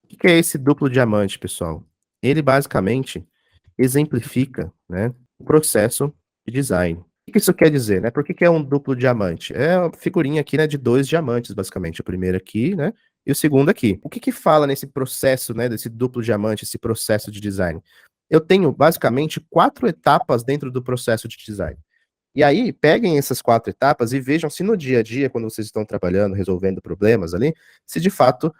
Que é esse duplo diamante, pessoal? Ele basicamente exemplifica, né, o processo de design. O que isso quer dizer, né? Por que é um duplo diamante? É a figurinha aqui, né, de 2 diamantes, basicamente. O primeiro aqui, né, e o segundo aqui. O que fala nesse processo, né, desse duplo diamante, esse processo de design? Eu tenho basicamente 4 etapas dentro do processo de design. E aí, peguem essas 4 etapas e vejam se no dia a dia, quando vocês estão trabalhando, resolvendo problemas ali, se de fato,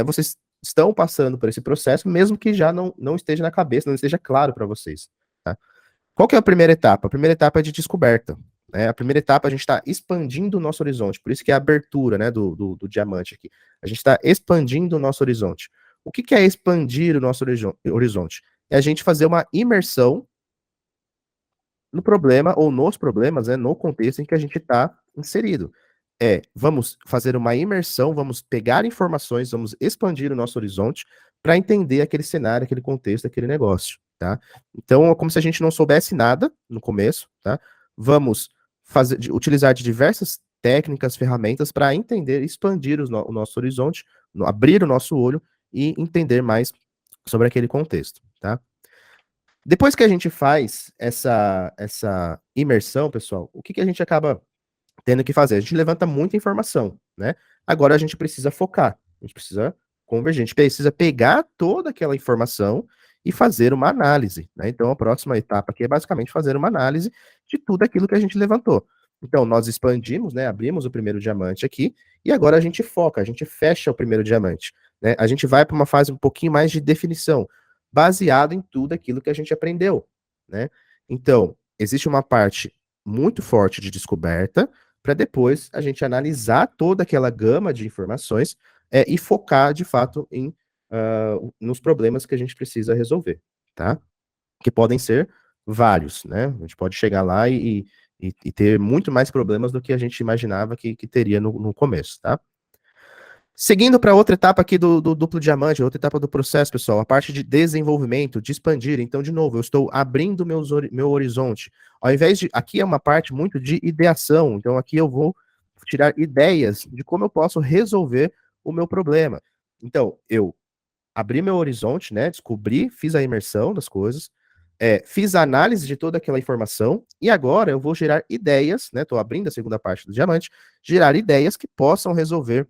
vocês estão passando por esse processo, mesmo que já não esteja na cabeça, não esteja claro para vocês, tá. Qual que é a primeira etapa? A primeira etapa é de descoberta, né, a primeira etapa a gente está expandindo o nosso horizonte, por isso que é a abertura, né, do diamante aqui. A gente está expandindo o nosso horizonte. O que é expandir o nosso horizonte? É a gente fazer uma imersão no problema ou nos problemas, né, no contexto em que a gente está inserido. Vamos fazer uma imersão, vamos pegar informações, vamos expandir o nosso horizonte para entender aquele cenário, aquele contexto, aquele negócio, tá? Então, é como se a gente não soubesse nada no começo, tá? Vamos utilizar de diversas técnicas, ferramentas para entender, expandir o nosso horizonte, abrir o nosso olho e entender mais sobre aquele contexto, tá? Depois que a gente faz essa imersão, pessoal, o que a gente acaba tendo que fazer? A gente levanta muita informação, né? Agora a gente precisa focar, a gente precisa convergir, a gente precisa pegar toda aquela informação e fazer uma análise, né? Então a próxima etapa aqui é basicamente fazer uma análise de tudo aquilo que a gente levantou. Então nós expandimos, né? Abrimos o primeiro diamante aqui e agora a gente foca, a gente fecha o primeiro diamante, né? A gente vai para uma fase um pouquinho mais de definição, baseado em tudo aquilo que a gente aprendeu, né? Então existe uma parte muito forte de descoberta, para depois a gente analisar toda aquela gama de informações e focar de fato nos problemas que a gente precisa resolver, tá? Que podem ser vários, né? A gente pode chegar lá e ter muito mais problemas do que a gente imaginava que teria no começo, tá? Seguindo para outra etapa aqui do duplo diamante, outra etapa do processo, pessoal, a parte de desenvolvimento, de expandir. Então, de novo, eu estou abrindo meu horizonte. Ao invés de. Aqui é uma parte muito de ideação. Então, aqui eu vou tirar ideias de como eu posso resolver o meu problema. Então, eu abri meu horizonte, né? Descobri, fiz a imersão das coisas, fiz a análise de toda aquela informação, e agora eu vou gerar ideias, né? Estou abrindo a segunda parte do diamante, gerar ideias que possam resolver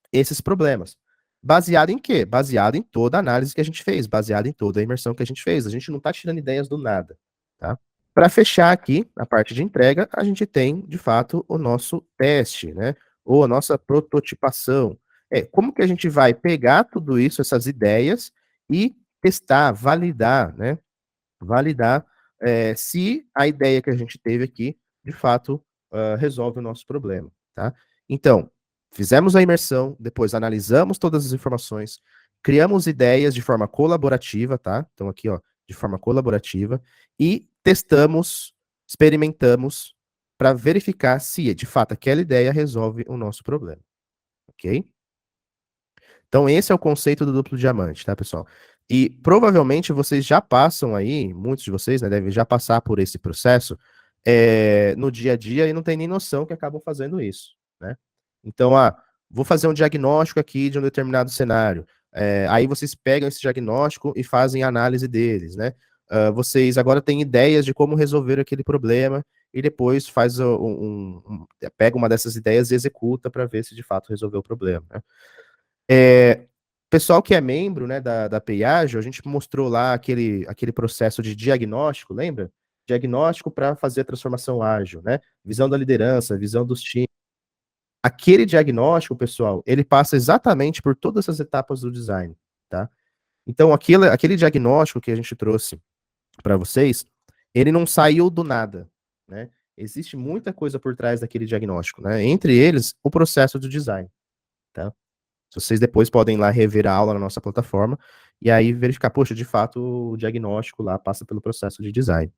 esses problemas. Baseado em quê? Baseado em toda a análise que a gente fez, baseado em toda a imersão que a gente fez. A gente não está tirando ideias do nada, tá? Para fechar aqui a parte de entrega, a gente tem, de fato, o nosso teste, né? Ou a nossa prototipação. Como que a gente vai pegar tudo isso, essas ideias, e testar, validar, né? Validar se a ideia que a gente teve aqui, de fato, resolve o nosso problema, tá? Então, fizemos a imersão, depois analisamos todas as informações, criamos ideias de forma colaborativa, tá? Então aqui, ó, de forma colaborativa, e testamos, experimentamos para verificar se, de fato, aquela ideia resolve o nosso problema, ok? Então esse é o conceito do duplo diamante, tá, pessoal? E provavelmente vocês já passam aí, muitos de vocês, né, devem já passar por esse processo no dia a dia e não tem nem noção que acabam fazendo isso, né? Então, vou fazer um diagnóstico aqui de um determinado cenário. Aí vocês pegam esse diagnóstico e fazem a análise deles, né? Vocês agora têm ideias de como resolver aquele problema e depois faz pega uma dessas ideias e executa para ver se de fato resolveu o problema, né? Pessoal que é membro, né, da Peiajo, a gente mostrou lá aquele processo de diagnóstico, lembra? Diagnóstico para fazer a transformação ágil, né? Visão da liderança, visão dos times. Aquele diagnóstico, pessoal, ele passa exatamente por todas essas etapas do design, tá? Então, aquele diagnóstico que a gente trouxe para vocês, ele não saiu do nada, né? Existe muita coisa por trás daquele diagnóstico, né? Entre eles, o processo do design, tá? Vocês depois podem ir lá rever a aula na nossa plataforma e aí verificar, poxa, de fato o diagnóstico lá passa pelo processo de design.